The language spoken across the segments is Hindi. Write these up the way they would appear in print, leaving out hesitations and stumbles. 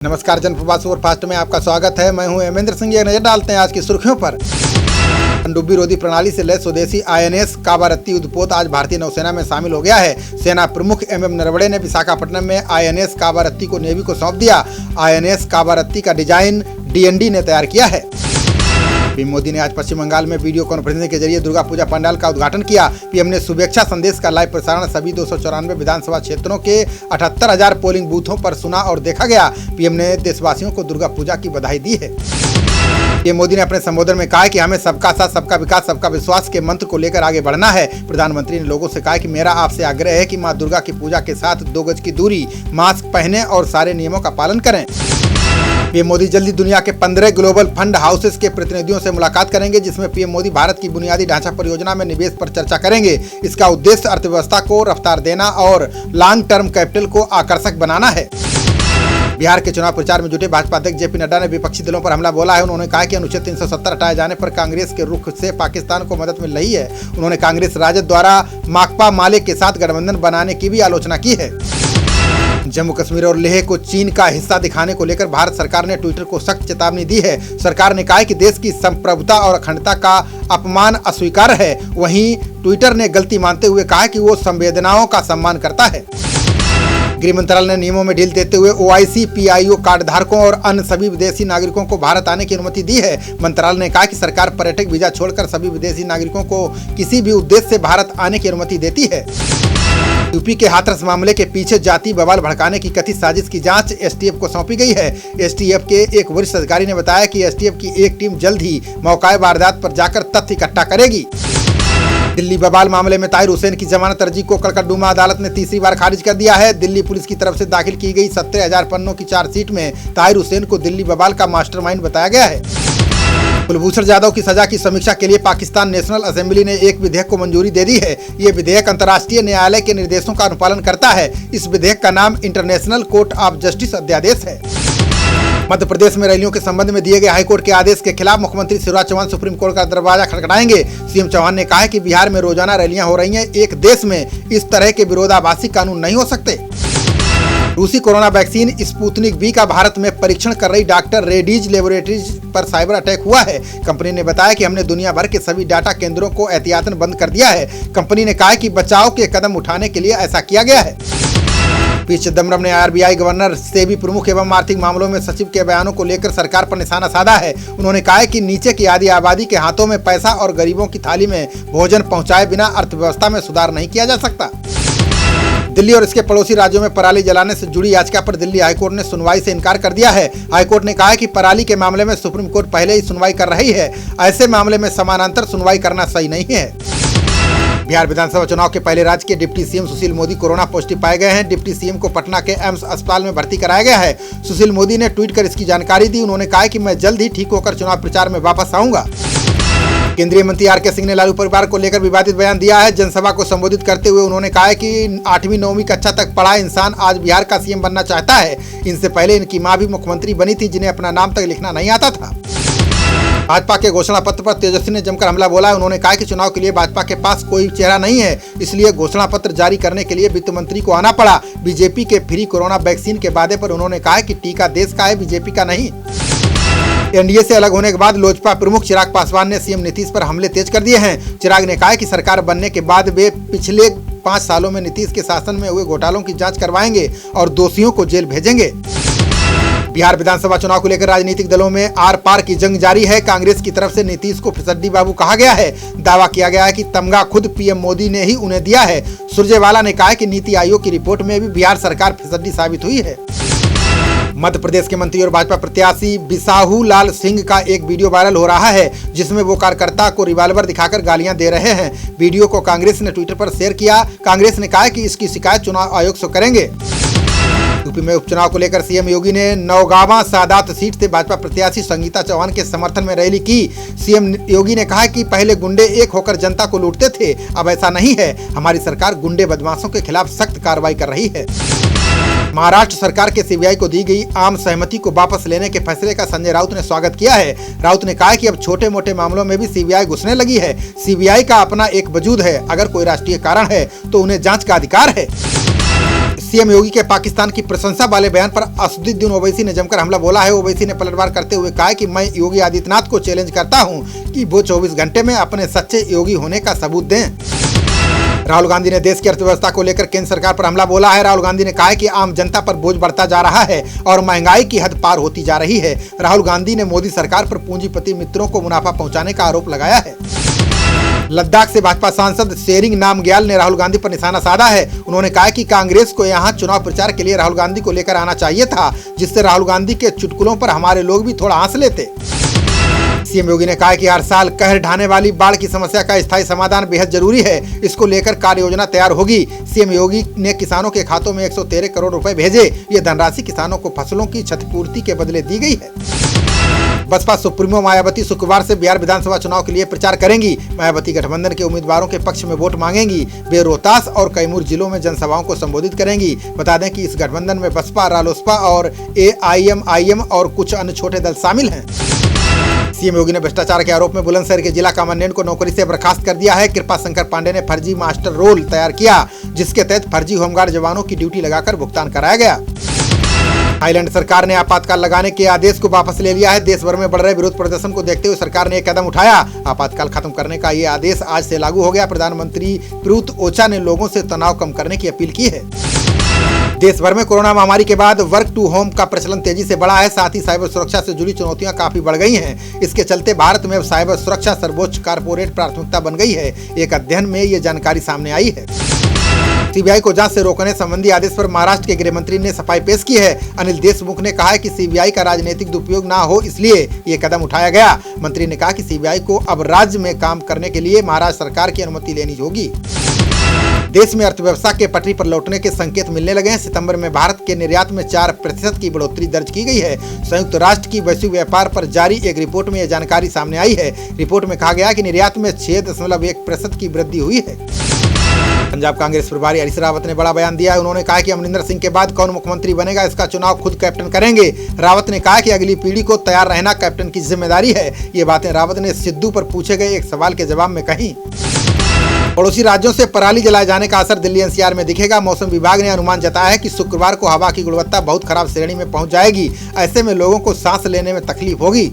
नमस्कार, जनप्रवास सुपरफास्ट में आपका स्वागत है। मैं हूं हेमेंद्र सिंह। ये नजर डालते हैं आज की सुर्खियों पर। पनडुब्बी रोधी प्रणाली से लैस स्वदेशी INS कावारत्ती युद्धपोत आज भारतीय नौसेना में शामिल हो गया है। सेना प्रमुख MM नरवणे ने विशाखापट्टनम में INS कावारत्ती को नेवी को सौंप दिया। INS कावारत्ती का डिजाइन DND ने तैयार किया है। पीएम मोदी ने आज पश्चिम बंगाल में वीडियो कॉन्फ्रेंसिंग के जरिए दुर्गा पूजा पंडाल का उद्घाटन किया। पीएम ने शुभेच्छा संदेश का लाइव प्रसारण सभी 294 विधानसभा क्षेत्रों के 78,000 पोलिंग बूथों पर सुना और देखा गया। पीएम ने देशवासियों को दुर्गा पूजा की बधाई दी है। पीएम मोदी ने अपने संबोधन में कहा कि हमें सबका साथ, सबका विकास, सबका विश्वास के मंत्र को लेकर आगे बढ़ना है। प्रधानमंत्री ने लोगों से कहा कि मेरा आपसे आग्रह है कि मां दुर्गा की पूजा के साथ 2 गज की दूरी, मास्क पहनें और सारे नियमों का पालन करें। पीएम मोदी जल्दी दुनिया के 15 ग्लोबल फंड हाउसेस के प्रतिनिधियों से मुलाकात करेंगे, जिसमें पीएम मोदी भारत की बुनियादी ढांचा परियोजना में निवेश पर चर्चा करेंगे। इसका उद्देश्य अर्थव्यवस्था को रफ्तार देना और लॉन्ग टर्म कैपिटल को आकर्षक बनाना है। बिहार के चुनाव प्रचार में जुटे भाजपा अध्यक्ष JP नड्डा ने विपक्षी दलों पर हमला बोला है। उन्होंने कहा कि अनुच्छेद 370 हटाए जाने पर कांग्रेस के रुख से पाकिस्तान को मदद मिल रही है। उन्होंने कांग्रेस राजद द्वारा माकपा माले के साथ गठबंधन बनाने की भी आलोचना की है। जम्मू कश्मीर और लेह को चीन का हिस्सा दिखाने को लेकर भारत सरकार ने ट्विटर को सख्त चेतावनी दी है। सरकार ने कहा है कि देश की संप्रभुता और अखंडता का अपमान अस्वीकार्य है। वहीं ट्विटर ने गलती मानते हुए कहा कि वो संवेदनाओं का सम्मान करता है। गृह मंत्रालय ने नियमों में ढील देते हुए OIC PIO कार्ड धारकों और अन्य सभी विदेशी नागरिकों को भारत आने की अनुमति दी है। मंत्रालय ने कहा कि सरकार पर्यटक वीजा छोड़कर सभी विदेशी नागरिकों को किसी भी उद्देश्य से भारत आने की अनुमति देती है। यूपी के हाथरस मामले के पीछे जाति बवाल भड़काने की कथित साजिश की जांच STF को सौंपी गई है। STF के एक वरिष्ठ अधिकारी ने बताया कि STF की एक टीम जल्द ही मौका वारदात पर जाकर तथ्य इकट्ठा करेगी। दिल्ली बवाल मामले में ताहिर हुसैन की जमानत अर्जी को कलकत्ता अदालत ने तीसरी बार खारिज कर दिया है। दिल्ली पुलिस की तरफ से दाखिल की गई 17,000 पन्नों की चार्जशीट में ताहिर हुसैन को दिल्ली बवाल का मास्टरमाइंड बताया गया है। कुलभूषण जाधव की सजा की समीक्षा के लिए पाकिस्तान नेशनल असेंबली ने एक विधेयक को मंजूरी दे दी है। ये विधेयक अंतर्राष्ट्रीय न्यायालय के निर्देशों का अनुपालन करता है। इस विधेयक का नाम इंटरनेशनल कोर्ट ऑफ जस्टिस अध्यादेश है। मध्य प्रदेश में रैलियों के संबंध में दिए गए हाईकोर्ट के आदेश के खिलाफ मुख्यमंत्री शिवराज चौहान सुप्रीम कोर्ट का दरवाजा खटखटाएंगे। सीएम चौहान ने कहा है कि बिहार में रोजाना रैलियां हो रही हैं। एक देश में इस तरह के विरोधाभासी कानून नहीं हो सकते। रूसी कोरोना वैक्सीन स्पुतनिक V का भारत में परीक्षण कर रही डॉक्टर रेड्डीज लेबोरेटरीज पर साइबर अटैक हुआ है। कंपनी ने बताया कि हमने दुनिया भर के सभी डाटा केंद्रों को एहतियातन बंद कर दिया है। कंपनी ने कहा कि बचाव के कदम उठाने के लिए ऐसा किया गया है। पी चिदम्बरम ने RBI गवर्नर सेबी प्रमुख एवं आर्थिक मामलों में सचिव के बयानों को लेकर सरकार पर निशाना साधा है। उन्होंने कहा है कि नीचे की आधी आबादी के हाथों में पैसा और गरीबों की थाली में भोजन पहुंचाए बिना अर्थव्यवस्था में सुधार नहीं किया जा सकता। दिल्ली और इसके पड़ोसी राज्यों में पराली जलाने से जुड़ी याचिका पर दिल्ली हाईकोर्ट ने सुनवाई से इनकार कर दिया है। हाईकोर्ट ने कहा है कि पराली के मामले में सुप्रीम कोर्ट पहले ही सुनवाई कर रही है। ऐसे मामले में समानांतर सुनवाई करना सही नहीं है। बिहार विधानसभा चुनाव के पहले राज्य के deputy CM Sushil Modi corona positive पाए गए हैं। डिप्टी CM को पटना के एम्स अस्पताल में भर्ती कराया गया है। सुशील मोदी ने ट्वीट कर इसकी जानकारी दी। उन्होंने कहा कि मैं जल्द ही ठीक होकर चुनाव प्रचार में वापस आऊंगा। केंद्रीय मंत्री RK सिंह ने लालू परिवार को लेकर विवादित बयान दिया है। जनसभा को संबोधित करते हुए उन्होंने कहा है कि 8वीं 9वीं कक्षा तक पढ़ा इंसान आज बिहार का CM बनना चाहता है। इनसे पहले इनकी मां भी मुख्यमंत्री बनी थी, जिन्हें अपना नाम तक लिखना नहीं आता था। भाजपा के घोषणा पत्र पर तेजस्वी ने जमकर हमला बोला। उन्होंने कहा कि चुनाव के लिए भाजपा के पास कोई चेहरा नहीं है, इसलिए घोषणा पत्र जारी करने के लिए वित्त मंत्री को आना पड़ा। बीजेपी के फ्री कोरोना वैक्सीन के वादे पर उन्होंने कहा कि टीका देश का है, बीजेपी का नहीं। NDA से अलग होने के बाद लोजपा प्रमुख चिराग पासवान ने CM नीतीश पर हमले तेज कर दिए हैं। चिराग ने कहा कि सरकार बनने के बाद वे पिछले 5 सालों में नीतीश के शासन में हुए घोटालों की जांच करवाएंगे और दोषियों को जेल भेजेंगे। बिहार विधानसभा चुनाव को लेकर राजनीतिक दलों में आर पार की जंग जारी है। कांग्रेस की तरफ से नीतीश को फिसड्डी बाबू कहा गया है। दावा किया गया है कि तमगा खुद PM मोदी ने ही उन्हें दिया है। सुरजेवाला ने कहा है कि नीति आयोग की रिपोर्ट में भी बिहार सरकार फिसड्डी साबित हुई है। मध्य प्रदेश के मंत्री और भाजपा प्रत्याशी बिसाहू लाल सिंह का एक वीडियो वायरल हो रहा है, जिसमें वो कार्यकर्ता को रिवाल्वर दिखाकर गालियां दे रहे हैं। वीडियो को कांग्रेस ने ट्विटर पर शेयर किया। कांग्रेस ने कहा कि इसकी शिकायत चुनाव आयोग से करेंगे। यूपी में उपचुनाव को लेकर CM योगी ने नौगावा सादात सीट से भाजपा प्रत्याशी संगीता चौहान के समर्थन में रैली की। CM योगी ने कहा कि पहले गुंडे एक होकर जनता को लूटते थे, अब ऐसा नहीं है। हमारी सरकार गुंडे बदमाशों के खिलाफ सख्त कार्रवाई कर रही है। महाराष्ट्र सरकार के CBI को दी गई आम सहमति को वापस लेने के फैसले का संजय राउत ने स्वागत किया है। राउत ने कहा कि अब छोटे मोटे मामलों में भी CBI घुसने लगी है। CBI का अपना एक वजूद है। अगर कोई राष्ट्रीय कारण है तो उन्हें जांच का अधिकार है। सीएम योगी के पाकिस्तान की प्रशंसा वाले बयान पर असदुद्दीन ओवैसी ने जमकर हमला बोला है। ओवैसी ने पलटवार करते हुए कहा कि मैं योगी आदित्यनाथ को चैलेंज करता हूं कि वो 24 घंटे में अपने सच्चे योगी होने का सबूत दें। राहुल गांधी ने देश की अर्थव्यवस्था को लेकर केंद्र सरकार पर हमला बोला है। राहुल गांधी ने कहा है कि आम जनता पर बोझ बढ़ता जा रहा है और महंगाई की हद पार होती जा रही है। राहुल गांधी ने मोदी सरकार पर पूंजीपति मित्रों को मुनाफा पहुंचाने का आरोप लगाया है। लद्दाख से भाजपा सांसद शेरिंग नामग्याल ने राहुल गांधी पर निशाना साधा है। उन्होंने कहा कि कांग्रेस को यहां चुनाव प्रचार के लिए राहुल गांधी को लेकर आना चाहिए था, जिससे राहुल गांधी के चुटकुलों पर हमारे लोग भी थोड़ा हंस लेते। सीएम योगी ने कहा कि हर साल कहर ढाने वाली बाढ़ की समस्या का स्थायी समाधान बेहद जरूरी है। इसको लेकर कार्य योजना तैयार होगी। सीएम योगी ने किसानों के खातों में 113 करोड़ रुपए भेजे। ये धनराशि किसानों को फसलों की क्षतिपूर्ति के बदले दी गई है। बसपा सुप्रीमो मायावती शुक्रवार से बिहार विधानसभा चुनाव के लिए प्रचार करेंगी। मायावती गठबंधन के उम्मीदवारों के पक्ष में वोट मांगेंगी। वे रोहतास और कैमूर जिलों में जनसभाओं को संबोधित करेंगी। बता दें कि इस गठबंधन में बसपा, रालोसपा और AIMIM और कुछ अन्य छोटे दल शामिल हैं। सीएम योगी ने भ्रष्टाचार के आरोप में बुलंदशहर के जिला कमांडेंट को नौकरी से बर्खास्त कर दिया है। कृपा शंकर पांडे ने फर्जी मास्टर रोल तैयार किया, जिसके तहत फर्जी होमगार्ड जवानों की ड्यूटी लगाकर भुगतान कराया गया। थाईलैंड सरकार ने आपातकाल लगाने के आदेश को वापस ले लिया है। देश भर में बढ़ रहे विरोध प्रदर्शन को देखते हुए सरकार ने एक कदम उठाया। आपातकाल खत्म करने का ये आदेश आज से लागू हो गया। प्रधानमंत्री प्रयुत ओचा ने लोगों से तनाव कम करने की अपील की है। देश भर में कोरोना महामारी के बाद वर्क टू होम का प्रचलन तेजी से बढ़ा है। साथ ही साइबर सुरक्षा से जुड़ी चुनौतियां काफी बढ़ गई हैं। इसके चलते भारत में अब साइबर सुरक्षा सर्वोच्च कॉर्पोरेट प्राथमिकता बन गई है। एक अध्ययन में ये जानकारी सामने आई है। सीबीआई को जांच से रोकने संबंधी आदेश पर महाराष्ट्र के गृह मंत्री ने सफाई पेश की है। अनिल देशमुख ने कहा है कि सीबीआई का राजनीतिक दुरुपयोग न हो, इसलिए ये कदम उठाया गया। मंत्री ने कहा कि सीबीआई को अब राज्य में काम करने के लिए महाराष्ट्र सरकार की अनुमति लेनी होगी। देश में अर्थव्यवस्था के पटरी पर लौटने के संकेत मिलने लगे हैं। सितंबर में भारत के निर्यात में 4% की बढ़ोतरी दर्ज की गई है। संयुक्त राष्ट्र की वैश्विक व्यापार पर जारी एक रिपोर्ट में यह जानकारी सामने आई है। रिपोर्ट में कहा गया कि निर्यात में 6.1% की वृद्धि हुई है। पंजाब कांग्रेस प्रभारी हरीश रावत ने बड़ा बयान दिया है। उन्होंने कहा कि अमरिंदर सिंह के बाद कौन मुख्यमंत्री बनेगा, इसका चुनाव खुद कैप्टन करेंगे। रावत ने कहा कि अगली पीढ़ी को तैयार रहना कैप्टन की जिम्मेदारी है। ये बातें रावत ने सिद्धू पर पूछे गए एक सवाल के जवाब में कही। पड़ोसी राज्यों से पराली जलाए जाने का असर दिल्ली NCR में दिखेगा। मौसम विभाग ने अनुमान जताया है कि शुक्रवार को हवा की गुणवत्ता बहुत खराब श्रेणी में पहुंच जाएगी। ऐसे में लोगों को सांस लेने में तकलीफ होगी।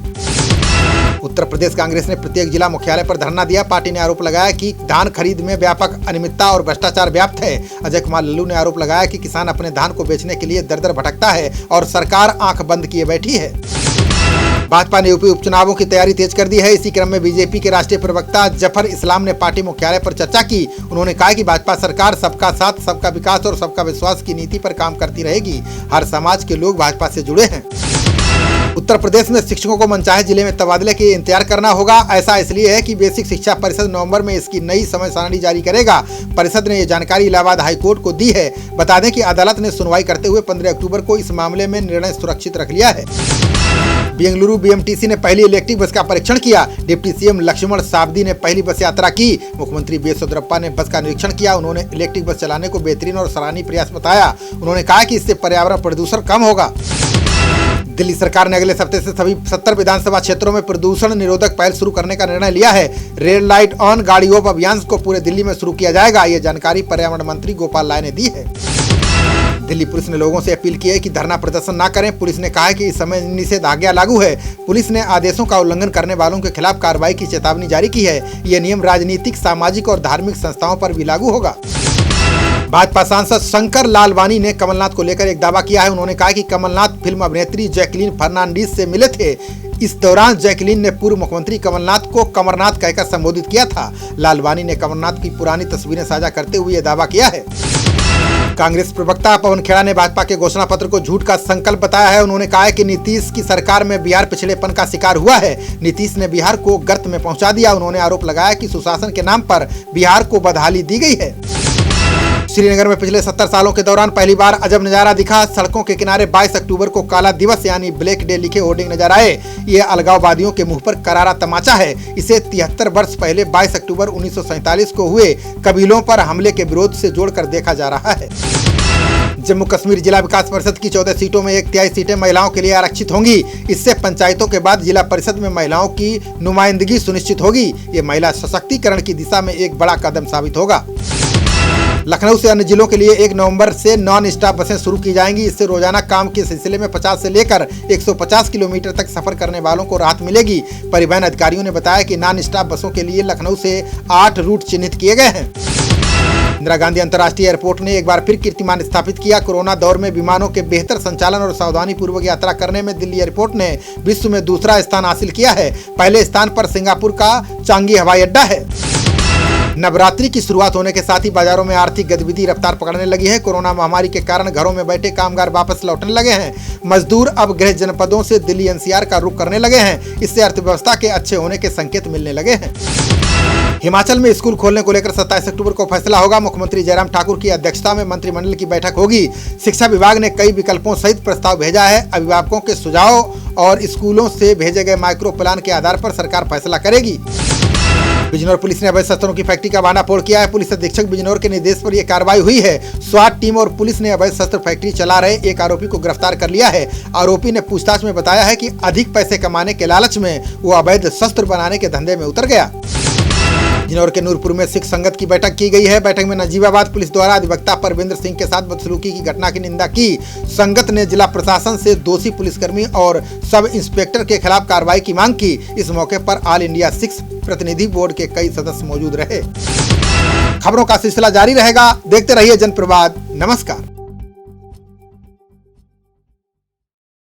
उत्तर प्रदेश कांग्रेस ने प्रत्येक जिला मुख्यालय पर धरना दिया। पार्टी ने आरोप लगाया कि धान खरीद में व्यापक अनियमितता और भ्रष्टाचार व्याप्त है। अजय कुमार लल्लू ने आरोप लगाया कि किसान अपने धान को बेचने के लिए दर दर भटकता है और सरकार आंख बंद किए बैठी है। भाजपा ने यूपी उपचुनावों की तैयारी तेज कर दी है। इसी क्रम में बीजेपी के राष्ट्रीय प्रवक्ता जफर इस्लाम ने पार्टी मुख्यालय पर चर्चा की। उन्होंने कहा कि भाजपा सरकार सबका साथ, सबका विकास और सबका विश्वास की नीति पर काम करती रहेगी। हर समाज के लोग भाजपा से जुड़े हैं। उत्तर प्रदेश में शिक्षकों को मनचाहे जिले में तबादले के इंतजार करना होगा। ऐसा इसलिए है कि बेसिक शिक्षा परिषद नवंबर में इसकी नई समय सारणी जारी करेगा। परिषद ने ये जानकारी इलाहाबाद हाईकोर्ट को दी है। बता दें कि अदालत ने सुनवाई करते हुए 15 अक्टूबर को इस मामले में निर्णय सुरक्षित रख लिया है। बेंगलुरु BMTC ने पहली इलेक्ट्रिक बस का परीक्षण किया। डिप्टी CM लक्ष्मण सावदी ने पहली बस यात्रा की। मुख्यमंत्री BS येदियुरप्पा ने बस का निरीक्षण किया। उन्होंने इलेक्ट्रिक बस चलाने को बेहतरीन और सराहनीय प्रयास बताया। उन्होंने कहा कि इससे पर्यावरण प्रदूषण कम होगा। दिल्ली सरकार ने अगले हफ्ते से सभी 70 विधानसभा क्षेत्रों में प्रदूषण निरोधक पहल शुरू करने का निर्णय लिया है। रेड लाइट ऑन, गाड़ी ऑफ अभियान को पूरे दिल्ली में शुरू किया जाएगा। ये जानकारी पर्यावरण मंत्री गोपाल राय ने दी है। दिल्ली पुलिस ने लोगों से अपील की है कि धरना प्रदर्शन न करें। पुलिस ने कहा है कि इस समय निषेधाज्ञा लागू है। पुलिस ने आदेशों का उल्लंघन करने वालों के खिलाफ कार्रवाई की चेतावनी जारी की है। यह नियम राजनीतिक, सामाजिक और धार्मिक संस्थाओं पर भी लागू होगा। भाजपा सांसद शंकर लालवानी ने कमलनाथ को लेकर एक दावा किया है। उन्होंने कहा कि कमलनाथ फिल्म अभिनेत्री जैकलीन फर्नांडीज से मिले थे। इस दौरान जैकलीन ने पूर्व मुख्यमंत्री कमलनाथ को कमरनाथ कहकर संबोधित किया था। लालवानी ने कमलनाथ की पुरानी तस्वीरें साझा करते हुए यह दावा किया है। कांग्रेस प्रवक्ता पवन खेड़ा ने भाजपा के घोषणा पत्र को झूठ का संकल्प बताया है। उन्होंने कहा है कि नीतीश की सरकार में बिहार पिछड़ेपन का शिकार हुआ है। नीतीश ने बिहार को गर्त में पहुंचा दिया। उन्होंने आरोप लगाया कि सुशासन के नाम पर बिहार को बदहाली दी गई है। श्रीनगर में पिछले 70 सालों के दौरान पहली बार अजब नजारा दिखा। सड़कों के किनारे 22 अक्टूबर को काला दिवस यानी ब्लैक डे लिखे होर्डिंग नजर आए। ये अलगाववादियों के मुंह पर करारा तमाचा है। इसे 73 वर्ष पहले 22 अक्टूबर 1947 को हुए कबीलों पर हमले के विरोध से जोड़कर देखा जा रहा है। जम्मू कश्मीर जिला विकास परिषद की 14 सीटों में 1/3 सीटें महिलाओं के लिए आरक्षित होंगी। इससे पंचायतों के बाद जिला परिषद में महिलाओं की नुमाइंदगी सुनिश्चित होगी। ये महिला सशक्तिकरण की दिशा में एक बड़ा कदम साबित होगा। लखनऊ से अन्य जिलों के लिए 1 नवंबर से नॉन स्टॉप बसें शुरू की जाएंगी। इससे रोजाना काम के सिलसिले में 50 से लेकर 150 किलोमीटर तक सफर करने वालों को राहत मिलेगी। परिवहन अधिकारियों ने बताया कि नॉन स्टॉप बसों के लिए लखनऊ से 8 रूट चिन्हित किए गए हैं। इंदिरा गांधी अंतर्राष्ट्रीय एयरपोर्ट ने एक बार फिर कीर्तिमान स्थापित किया। कोरोना दौर में विमानों के बेहतर संचालन और सावधानी पूर्वक यात्रा करने में दिल्ली एयरपोर्ट ने विश्व में दूसरा स्थान हासिल किया है। पहले स्थान पर सिंगापुर का चांगी हवाई अड्डा है। नवरात्रि की शुरुआत होने के साथ ही बाजारों में आर्थिक गतिविधि रफ्तार पकड़ने लगी है। कोरोना महामारी के कारण घरों में बैठे कामगार वापस लौटने लगे हैं। मजदूर अब गृह जनपदों से दिल्ली एनसीआर का रुख करने लगे हैं। इससे अर्थव्यवस्था के अच्छे होने के संकेत मिलने लगे हैं। हिमाचल में स्कूल खोलने को लेकर 27 अक्टूबर को फैसला होगा। मुख्यमंत्री जयराम ठाकुर की अध्यक्षता में मंत्रिमंडल की बैठक होगी। शिक्षा विभाग ने कई विकल्पों सहित प्रस्ताव भेजा है। अभिभावकों के सुझाव और स्कूलों से भेजे गए माइक्रो प्लान के आधार पर सरकार फैसला करेगी। बिजनौर पुलिस ने अवैध शस्त्रों की फैक्ट्री का भांडाफोड़ किया है। पुलिस अधीक्षक बिजनौर के निर्देश पर यह कार्रवाई हुई है। स्वाट टीम और पुलिस ने अवैध शस्त्र फैक्ट्री चला रहे एक आरोपी को गिरफ्तार कर लिया है। आरोपी ने पूछताछ में बताया है कि अधिक पैसे कमाने के लालच में वो अवैध शस्त्र बनाने के धंधे में उतर गया। बिजनौर के नूरपुर में सिख संगत की बैठक की गई है। बैठक में नजीबाबाद पुलिस द्वारा अधिवक्ता परविंद्र सिंह के साथ बदसलूकी की घटना की निंदा की। संगत ने जिला प्रशासन से दोषी पुलिसकर्मी और सब इंस्पेक्टर के खिलाफ कार्रवाई की मांग की। इस मौके पर ऑल इंडिया सिख प्रतिनिधि बोर्ड के कई सदस्य मौजूद रहे। खबरों का सिलसिला जारी रहेगा। देखते रहिए जनप्रवाद। नमस्कार।